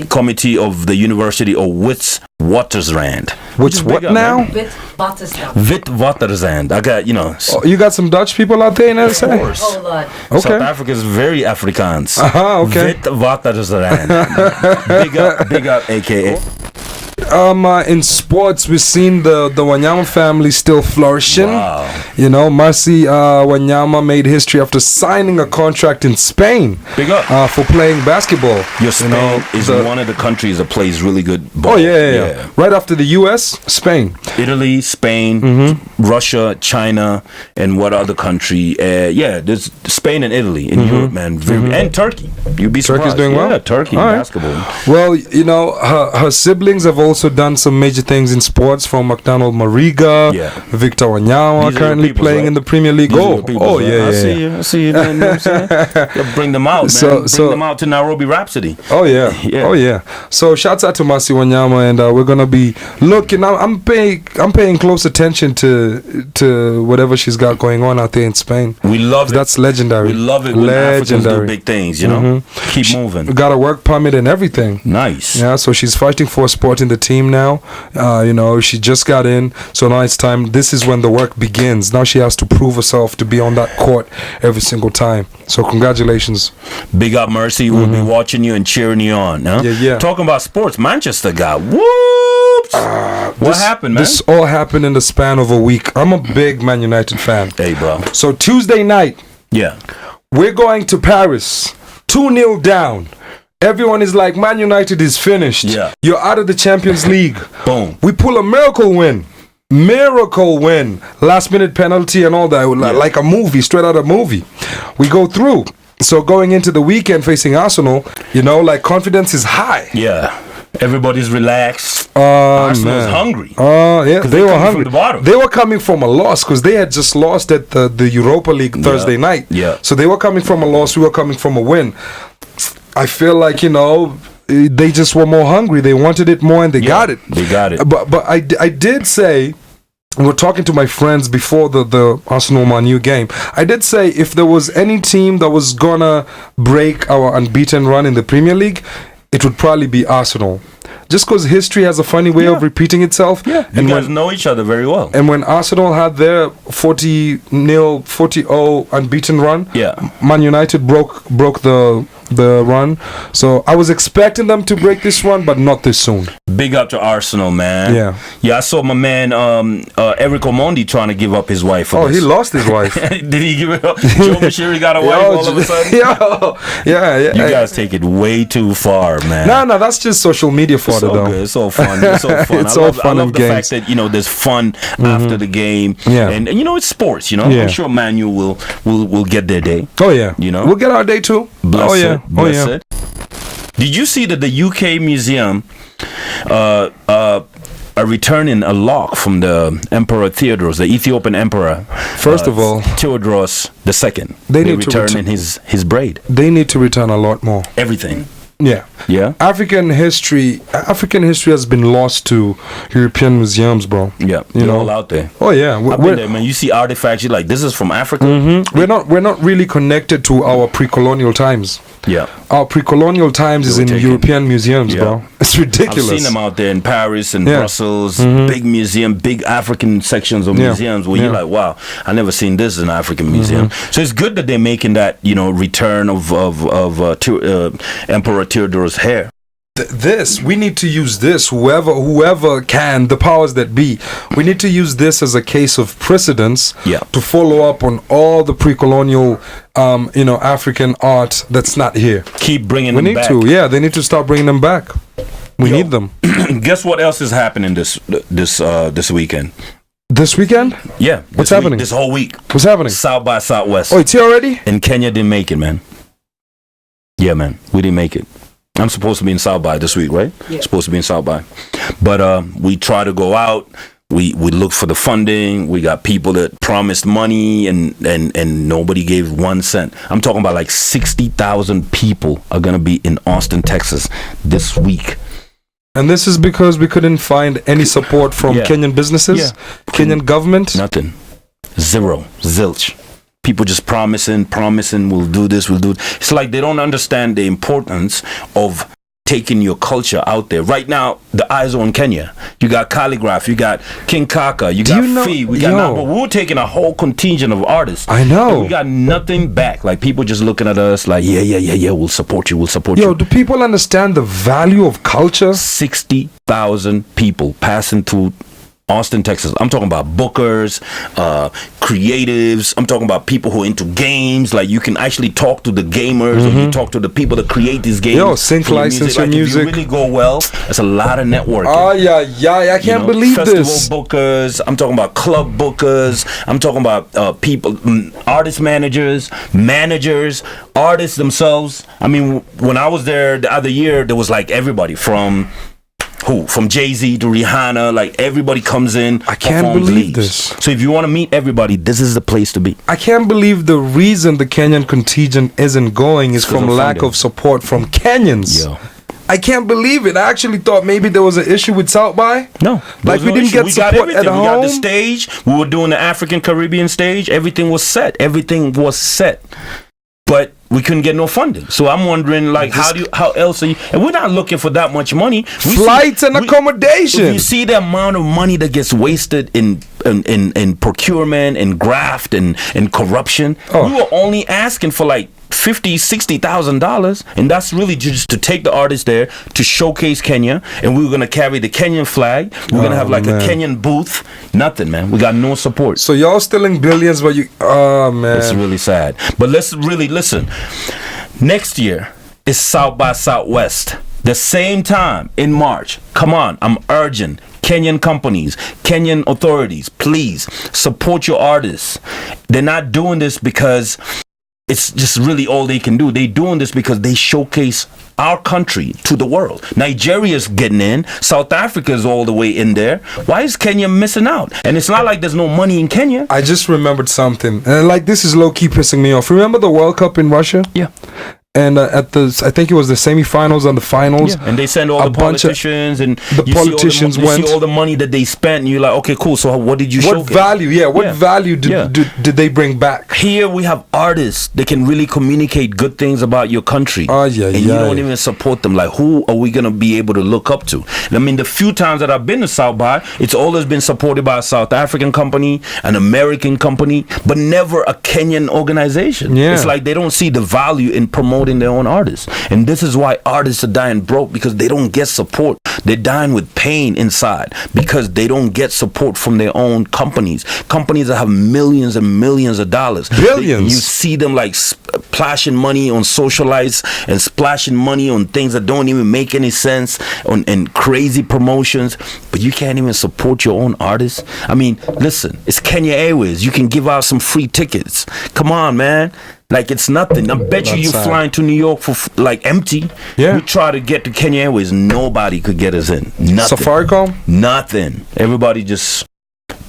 S1: committee of the University of Witwatersrand.
S2: Which what now?
S1: Witwatersrand. I got, you know.
S2: You got some Dutch people out there in LSA?
S1: Of course.
S4: Oh, Lord.
S2: Okay.
S1: South Africa is very Afrikaans.
S2: Okay.
S1: Witwatersrand. Big up, AKA.
S2: In sports, we've seen the Wanyama family still flourishing.
S1: Wow.
S2: You know, Marcy Wanyama made history after signing a contract in Spain.
S1: Big up.
S2: For playing basketball.
S1: Spain is one of the countries that plays really good ball.
S2: Oh, yeah. Right after the U.S., Spain.
S1: Italy, Spain, Russia, China, and what other country? There's Spain and Italy in Europe, man. And Turkey. You'd be surprised.
S2: Turkey's doing well?
S1: Yeah, Turkey in basketball.
S2: Well, you know, her siblings have also done some major things in sports, from McDonald Mariga, Victor Wanyama, currently playing in the Premier League. I see you. Man, you know what I'm saying? Bring them out, man. Bring them out to Nairobi Rhapsody. Oh yeah. So shouts out to Marcy Wanyama, and we're gonna be looking. I'm paying close attention to whatever she's got going on out there in Spain.
S1: We love it.
S2: That's legendary.
S1: We love it when Africans do big things, you know. Keep moving.
S2: Got a work permit and everything.
S1: Nice.
S2: Yeah, so she's fighting for a spot in the team now. You know, she just got in, so now it's time. This is when the work begins. Now she has to prove herself to be on that court every single time. So congratulations.
S1: Big up, Mercy. We'll be watching you and cheering you on. Huh?
S2: Yeah.
S1: Talking about sports, Manchester got whoops. What happened, man?
S2: This all happened in the span of a week. I'm a big Man United fan.
S1: Hey, bro.
S2: So Tuesday night, we're going to Paris, 2-0 down. Everyone is like, Man United is finished.
S1: Yeah.
S2: You're out of the Champions League.
S1: Boom.
S2: We pull a miracle win. Last minute penalty and all that. Like a movie, straight out of a movie. We go through. So going into the weekend facing Arsenal, you know, like confidence is high.
S1: Yeah. Everybody's relaxed.
S2: Arsenal's
S1: hungry.
S2: They were hungry.
S1: From the bottom.
S2: They were coming from a loss because they had just lost at the Europa League Thursday night.
S1: Yeah.
S2: So they were coming from a loss. We were coming from a win. I feel like, you know, they just were more hungry. They wanted it more, and they got it.
S1: They got it.
S2: But I did say, we're talking to my friends before the Arsenal Man U game. I did say if there was any team that was gonna break our unbeaten run in the Premier League, it would probably be Arsenal. Just because history has a funny way of repeating itself.
S1: Yeah, you guys know each other very well.
S2: And when Arsenal had their 40-0 unbeaten run, Man United broke the the run. So I was expecting them to break this run, but not this soon.
S1: Big up to Arsenal, man.
S2: Yeah.
S1: Yeah, I saw my man Eric Omondi trying to give up his wife. For
S2: He lost his wife.
S1: Did he give it up? Joe Machiri got a wife all of a sudden?
S2: Yeah.
S1: You guys take it way too far, man.
S2: No, that's just social media for it, though.
S1: Good. It's all fun. It's all fun.
S2: It's all fun
S1: I love
S2: and
S1: the
S2: games.
S1: fact that there's fun after the game.
S2: Yeah.
S1: And it's sports.
S2: Yeah.
S1: I'm sure Manu will get their day.
S2: Oh yeah.
S1: We'll
S2: get our day too.
S1: Bless
S2: oh yeah.
S1: it. Bless it. Did you see that the UK museum are returning a lock from the Emperor Theodorus, the Ethiopian emperor?
S2: First of all,
S1: Theodorus II.
S2: They
S1: They're
S2: need to
S1: returning his braid.
S2: They need to return a lot more.
S1: Everything.
S2: Yeah.
S1: Yeah.
S2: African history has been lost to European museums, bro.
S1: Yeah.
S2: They're
S1: all out there.
S2: Oh yeah.
S1: I've been there, man. You see artifacts, you're like, this is from Africa.
S2: We're not really connected to our pre-colonial times.
S1: Yeah.
S2: Our pre-colonial times is in European museums, bro. It's ridiculous.
S1: I've seen them out there in Paris and Brussels, big museum, big African sections of museums where you're like, wow, I never seen this in an African museum. So it's good that they're making that, return of Emperor Theodorus' hair.
S2: We need to use this, whoever can, the powers that be, we need to use this as a case of precedence to follow up on all the pre-colonial African art that's not here.
S1: Keep bringing them back.
S2: They need to start bringing them back. We need them.
S1: Guess what else is happening this weekend?
S2: This weekend?
S1: Yeah.
S2: What's happening?
S1: This whole week.
S2: What's happening?
S1: South by Southwest.
S2: Oh, it's here already?
S1: And Kenya didn't make it, man. Yeah, man. We didn't make it. I'm supposed to be in South by this week, right? Yeah. Supposed to be in South by. But we try to go out. We look for the funding. We got people that promised money and nobody gave 1 cent. I'm talking about like 60,000 people are going to be in Austin, Texas this week.
S2: And this is because we couldn't find any support from Kenyan businesses, Kenyan government?
S1: Nothing. Zero. Zilch. People just promising, we'll do this, we'll do it. It's like they don't understand the importance of taking your culture out there. Right now, the eyes are on Kenya. You got Calligraph, you got King Kaka, you got Fee, we got Napa. We're taking a whole contingent of artists.
S2: I know.
S1: And we got nothing back. Like people just looking at us like, yeah, we'll support you.
S2: Yo, do people understand the value of culture?
S1: 60,000 people passing through Austin, Texas. I'm talking about bookers, creatives. I'm talking about people who are into games. Like you can actually talk to the gamers, or you talk to the people that create these games.
S2: Yo, sync license your music.
S1: If you really go well, it's a lot of networking.
S2: Oh yeah. I can't believe
S1: festival
S2: this.
S1: Bookers. I'm talking about club bookers. I'm talking about people, artist managers, artists themselves. I mean, when I was there the other year, there was like everybody from Jay-Z to Rihanna, like everybody comes in.
S2: I can't believe this.
S1: So if you want to meet everybody, this is the place to be.
S2: I can't believe the reason the Kenyan contingent isn't going is from lack of support from Kenyans.
S1: Yeah.
S2: I can't believe it. I actually thought maybe there was an issue with South by.
S1: No.
S2: Like we didn't get support at home.
S1: We got the stage. We were doing the African Caribbean stage. Everything was set. But we couldn't get no funding. So I'm wondering, like, how else are you? And we're not looking for that much money.
S2: Flights and accommodation.
S1: You see the amount of money that gets wasted in procurement and graft and corruption. We were only asking for like $50,000-$60,000, and that's really just to take the artist there to showcase Kenya, and we were gonna carry the Kenyan flag. We're gonna have like a Kenyan booth. Nothing, man. We got no support.
S2: So y'all stealing billions, but man,
S1: it's really sad. But let's really listen. Next year is South by Southwest. The same time in March. Come on, I'm urging Kenyan companies, Kenyan authorities, please support your artists. They're not doing this because it's just really all they can do. They're doing this because they showcase our country to the world. Nigeria's getting in. South Africa's all the way in there. Why is Kenya missing out? And it's not like there's no money in Kenya.
S2: I just remembered something. And like this is low-key pissing me off. Remember the World Cup in Russia?
S1: Yeah.
S2: And I think it was the semifinals and the finals.
S1: Yeah. And they send all the politicians, and
S2: the politicians
S1: you see all the money that they spent, and you're like, okay, cool. So what did you show?
S2: What value? Yeah, what value did they bring back?
S1: Here we have artists that can really communicate good things about your country.
S2: And
S1: you don't even support them. Like, who are we gonna be able to look up to? And I mean, the few times that I've been to South by, it's always been supported by a South African company, an American company, but never a Kenyan organization.
S2: Yeah.
S1: It's like they don't see the value in promoting promoting their own artists. And this is why artists are dying broke, because they don't get support. They're dying with pain inside because they don't get support from their own companies. Companies that have millions and millions of dollars.
S2: Billions.
S1: You see them like splashing money on socialites and splashing money on things that don't even make any sense, and crazy promotions, but you can't even support your own artists. I mean, listen, it's Kenya Airways. You can give out some free tickets. Come on, man. Like, it's nothing. I bet you flying to New York for like empty.
S2: Yeah.
S1: We try to get to Kenya Airways. Nobody could get us in. Nothing.
S2: Safaricom?
S1: Nothing. Everybody just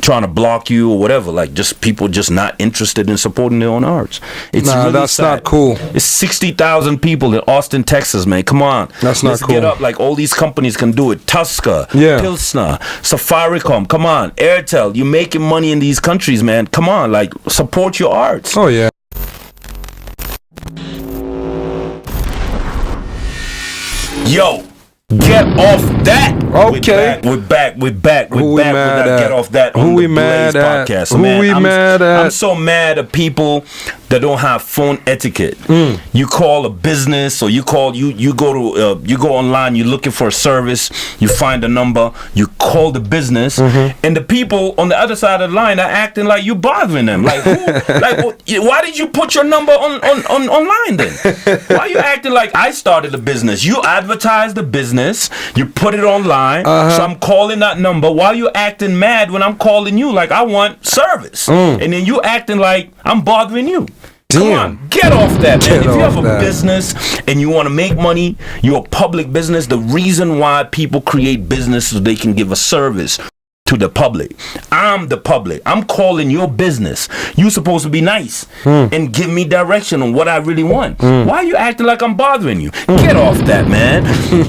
S1: trying to block you or whatever. Like, just people just not interested in supporting their own arts. It's
S2: nah,
S1: really
S2: that's
S1: sad.
S2: not cool.
S1: It's 60,000 people in Austin, Texas, man. Come on.
S2: That's not
S1: Let's
S2: cool.
S1: get up. Like, all these companies can do it. Tusker,
S2: Yeah.
S1: Pilsner, Safaricom. Come on. Airtel. You're making money in these countries, man. Come on. Like, support your arts.
S2: Oh, yeah.
S1: Yo, get off that.
S2: Okay.
S1: We're back. We're back
S2: Who
S1: with
S2: we mad
S1: that
S2: at?
S1: Get off that
S2: Who
S1: on
S2: we
S1: the
S2: mad
S1: Blaze
S2: at?
S1: podcast.
S2: Who
S1: Man,
S2: we mad at?
S1: I'm so mad at people that don't have phone etiquette. You call a business, or you go online, you're looking for a service, you find a number, you call the business, and the people on the other side of the line are acting like you bothering them. Like, who? Why did you put your number online then? Why are you acting like I started a business? You advertise the business, you put it online, so I'm calling that number. Why are you acting mad when I'm calling you like I want service? And then you acting like I'm bothering you. Come on, get off that, man. If you have a business and you want to make money, you're a public business. The reason why people create business is so they can give a service to the public. I'm the public. I'm calling your business. You're supposed to be nice and give me direction on what I really want. Why are you acting like I'm bothering you? Get off that, man.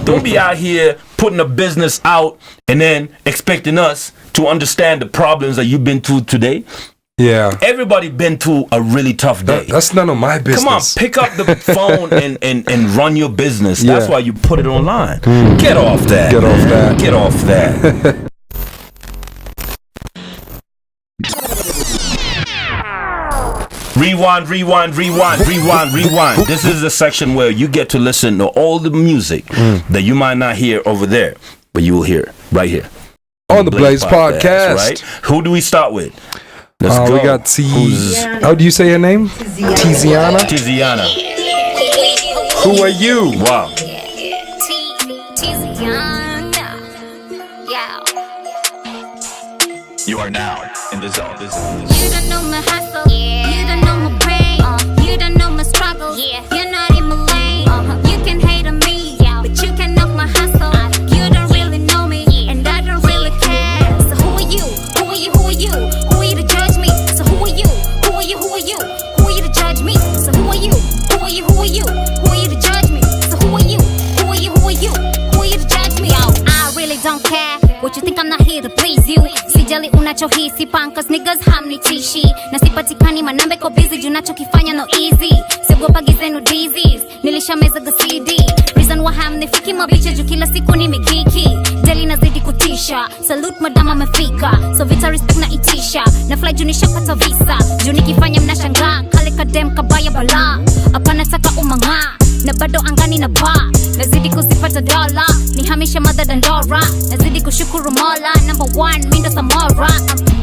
S1: Don't be out here putting a business out and then expecting us to understand the problems that you've been through today.
S2: Yeah.
S1: Everybody been through a really tough day.
S2: That's none of my business.
S1: Come on, pick up the phone and run your business. That's why you put it online. Get off that.
S2: Get off that.
S1: Get off that. Rewind. This is the section where you get to listen to all the music that you might not hear over there, but you will hear right here
S2: on the Blaze podcast.
S1: Right? Who do we start with? Let's go.
S2: We got how do you say her name? Tiziana.
S1: Tiziana.
S2: Who are you?
S1: Wow.
S4: You are now in the zone.
S5: You don't know my hustle. You don't know my pain. You don't know my struggle. You're not in my lane. You can hate on me, but you can knock my hustle. You don't really know me, and I don't really care. So who are you? Who are you? Who are you? Who are you to judge me? So who are you? Who are you? Who are you? Who are you to judge me? So who are you? Who are you? Who are you? Who are you to judge me? So who are you? Who are you? Who are you? Who are you to judge me? Yo, I really don't care what you think. I'm not here to please you. Sijali unachohisi pancause niggas hamnitishi na sipatikani manambe ko busy juu nachokifanya no easy. Siogopa zenu disease, nilishameza CD. Reason why hamnifiki mabicha juu kila siku nimekiki. Daily nazidi kutisha, salute madam amefika. So vita respect na itisha, na fly juu nishapata visa. Juu nikifanya mnashangaa, kale kadem kabaya bala. Hapa nataka umanga, na bado angani na ba. Nazidi kuzipata dola, nihamisha mother dandora. Nazidi kushukuru mola, number one, mindo samora.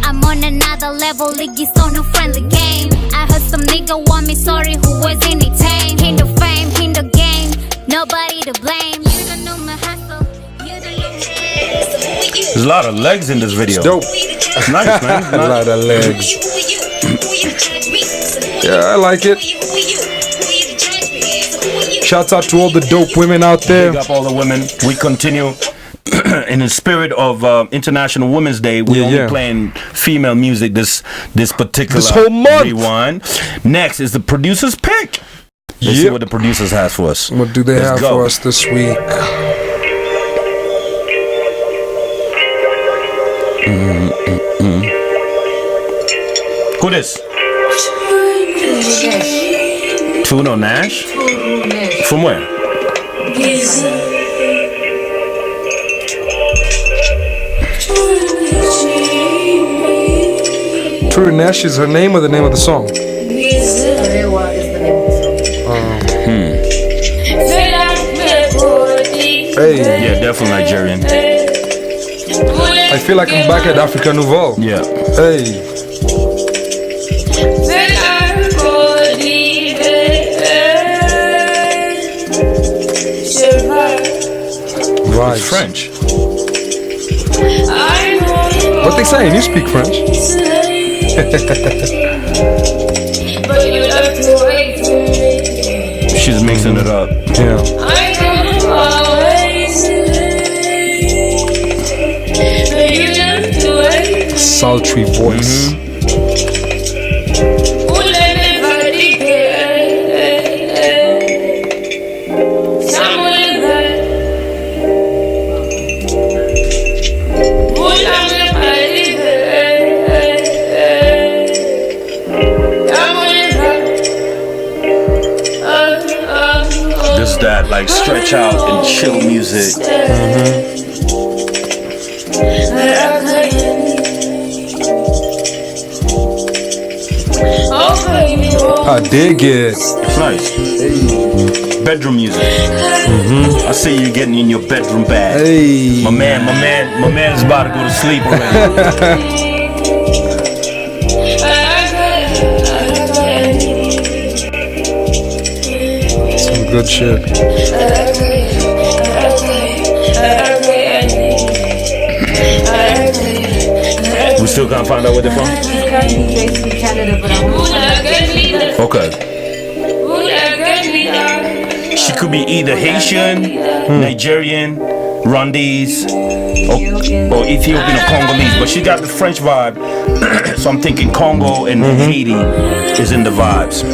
S5: I'm on another level, ligi so no friendly game. I heard some nigga want me sorry, who was anything. Hindo fame, hindo game, nobody to blame. You don't know my hustle, you don't know me.
S1: There's a lot of legs in this video.
S2: It's dope.
S1: It's nice, man. It's
S2: A lot of legs. Yeah, I like it. Shouts out to all the dope women out there.
S1: Big up all the women. We continue in the spirit of International Women's Day. We're only playing female music this particular
S2: this whole month.
S1: Rewind. Next is the producer's pick. Let's see what the producers has for us.
S2: What do they have for us this week?
S1: Who this? Turunesh. From where?
S2: Turunesh is her name or the name of the song?
S6: Arewa is the name of the song.
S2: Hey,
S1: Yeah, definitely Nigerian.
S2: I feel like I'm back at Africa Nouveau.
S1: Yeah.
S2: Hey. Right.
S1: It's French.
S2: What they saying? You speak French?
S1: She's mixing it up.
S2: Yeah. Sultry voice.
S1: This that like stretch out and chill music.
S2: I dig it.
S1: It's nice. Bedroom music. I see you getting in your bedroom bag.
S2: Hey.
S1: My man's about to go to sleep already.
S2: Some good shit.
S1: We still can't find out where they're from? Okay. She could be either Haitian, Nigerian, Rwandese, or Ethiopian or Congolese, but she got the French vibe. So I'm thinking Congo and Haiti is in the vibes.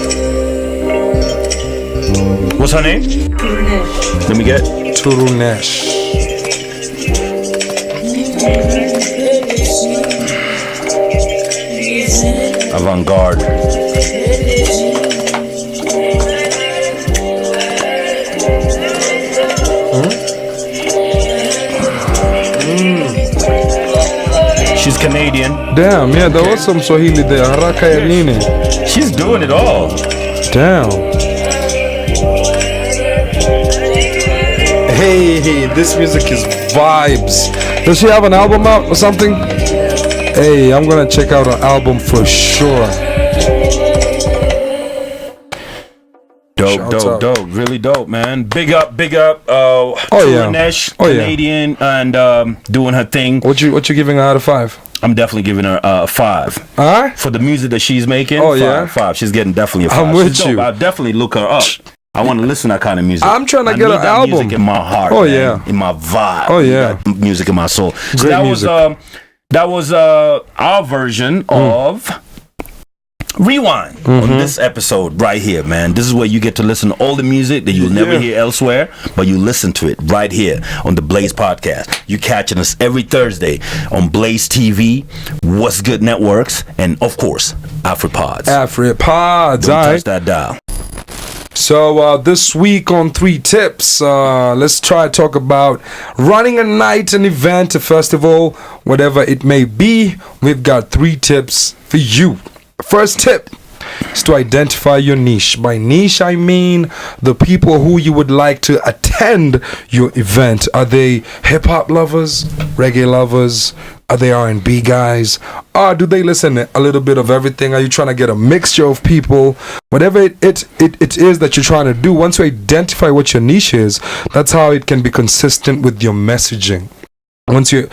S1: What's her name?
S6: Turunesh.
S1: Let me get
S2: Turunesh.
S1: Avant-garde. She's Canadian.
S2: Damn, yeah, there was some Swahili there. Haraka ya nini.
S1: She's doing it all.
S2: Damn. Hey, this music is vibes. Does she have an album out or something? Hey, I'm gonna check out her album for sure.
S1: Dope. Really dope, man. Big up.
S2: Yeah.
S1: Turunesh, Canadian, and doing her thing.
S2: What you giving her out of 5?
S1: I'm definitely giving her a 5.
S2: Alright?
S1: For the music that she's making.
S2: Oh,
S1: five,
S2: yeah?
S1: 5. She's getting definitely a 5.
S2: I'm with
S1: She's dope.
S2: you.
S1: I'll definitely look her up. I want to listen to that kind of music.
S2: I'm trying to
S1: I
S2: get
S1: need
S2: an
S1: that
S2: album.
S1: music in my heart.
S2: Oh,
S1: man,
S2: yeah.
S1: in my vibe.
S2: Oh, yeah.
S1: That music in my soul. So
S2: Great
S1: that
S2: music.
S1: was our version of Rewind on this episode right here, man. This is where you get to listen to all the music that you'll never hear elsewhere, but you listen to it right here on the Blaze Podcast. You catching us every Thursday on Blaze TV, What's Good Networks, and of course, Afripods.
S2: Afripods,
S1: Don't
S2: alright.
S1: touch that dial.
S2: So this week on 3 tips, let's try to talk about running a night, an event, a festival, whatever it may be. We've got 3 tips for you. First tip is to identify your niche. By niche, I mean the people who you would like to attend your event. Are they hip-hop lovers, reggae lovers? Are they R&B guys? Or do they listen a little bit of everything? Are you trying to get a mixture of people? Whatever it is that you're trying to do, once you identify what your niche is, that's how it can be consistent with your messaging. Once you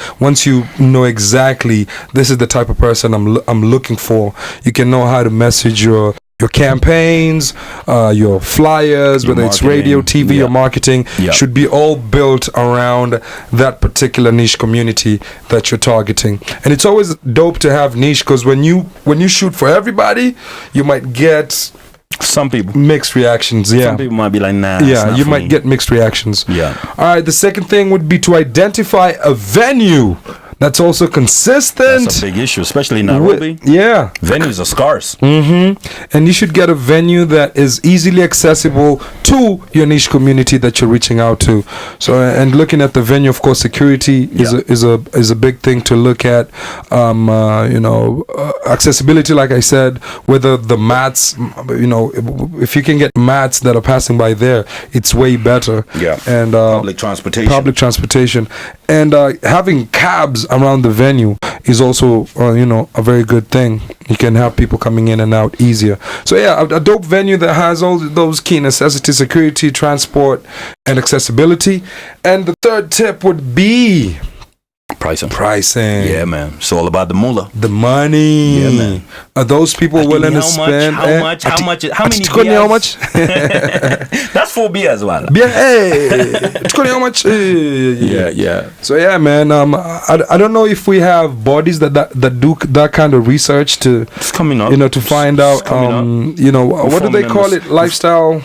S2: know exactly this is the type of person I'm looking for, you can know how to message your campaigns, your flyers,
S1: Your
S2: whether it's
S1: marketing.
S2: radio, TV, your marketing should be all built around that particular niche community that you're targeting. And it's always dope to have niche, because when you shoot for everybody, you might get
S1: Some people.
S2: mixed reactions. Yeah.
S1: Some people might be like, nah. it's
S2: Yeah,
S1: not
S2: you
S1: for
S2: might
S1: me.
S2: get mixed reactions.
S1: Yeah.
S2: All right, the second thing would be to identify a venue that's also consistent.
S1: That's a big issue, especially in Nairobi.
S2: Yeah.
S1: Venues are scarce.
S2: And you should get a venue that is easily accessible to your niche community that you're reaching out to. So, and looking at the venue, of course, security is a big thing to look at. accessibility, like I said, whether the mats, you know, if you can get mats that are passing by there, it's way better.
S1: Yeah.
S2: And
S1: Public transportation.
S2: And having cabs around the venue is also, you know, a very good thing. You can have people coming in and out easier. So yeah, a dope venue that has all those key necessities: security, transport, and accessibility. And the third tip would be pricing.
S1: Yeah, man. It's all about the moolah.
S2: The money.
S1: Yeah, man.
S2: Are those people willing to spend?
S1: How much? How many
S2: beers? How much?
S1: That's 4 beers, well.
S2: Beer, hey. How much?
S1: Yeah.
S2: So yeah, man. I don't know if we have bodies that do that kind of research to.
S1: It's coming up.
S2: You know, to find out. You know, what do they call it? Lifestyle.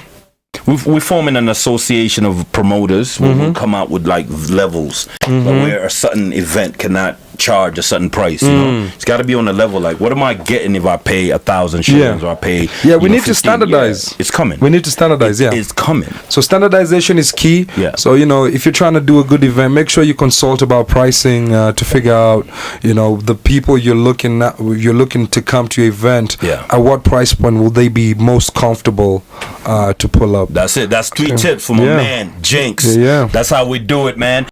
S1: We're forming an association of promoters where we'll come out with like levels where a certain event cannot charge a certain price. You know, it's got to be on a level like, what am I getting if I pay 1,000 shillings or I pay?
S2: We need to standardize.
S1: Yeah, it's coming.
S2: We need to standardize.
S1: It's coming.
S2: So standardization is key.
S1: Yeah.
S2: So you know, if you're trying to do a good event, make sure you consult about pricing to figure out, you know, the people you're looking to come to your event.
S1: Yeah.
S2: At what price point will they be most comfortable to pull up?
S1: That's it. That's 3 tips from a man, Jinx.
S2: Yeah.
S1: That's how we do it, man.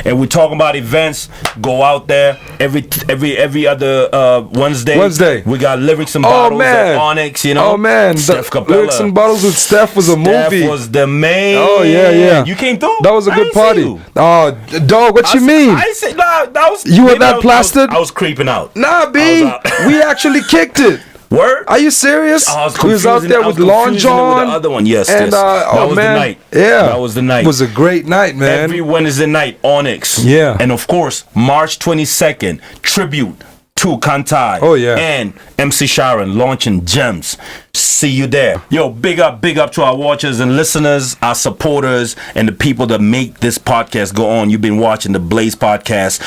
S1: And we're talking about events. Go out there every other Wednesday. We got lyrics and bottles at Onyx. You know.
S2: Oh man,
S1: Steph Capella.
S2: Lyrics and bottles with Steph was a movie.
S1: Steph was the main.
S2: Oh yeah.
S1: You came through.
S2: That was a good party. Oh, dog, what you mean?
S1: I said that was.
S2: You were that plastered?
S1: I was creeping out.
S2: Nah, B. We actually kicked it.
S1: Word?
S2: Are you serious?
S1: We
S2: was out there with Lon John.
S1: The other one, yes.
S2: And,
S1: that was the night.
S2: Yeah,
S1: that was the night.
S2: It was a great night, man.
S1: Every Wednesday night, Onyx.
S2: Yeah.
S1: And of course, March 22nd, tribute to Kantai.
S2: Oh yeah.
S1: And MC Sharon launching Gems. See you there. Yo, big up to our watchers and listeners, our supporters, and the people that make this podcast go on. You've been watching the Blaze podcast.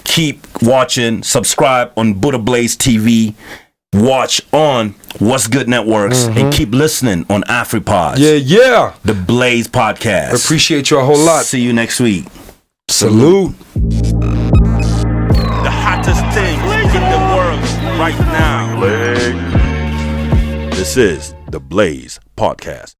S1: Keep watching. Subscribe on Buddha Blaze TV. Watch on What's Good Networks and keep listening on Afripods.
S2: Yeah.
S1: The Blaze podcast.
S2: Appreciate you a whole lot.
S1: See you next week.
S2: Salute.
S1: The hottest thing in the world right now. This is the Blaze podcast.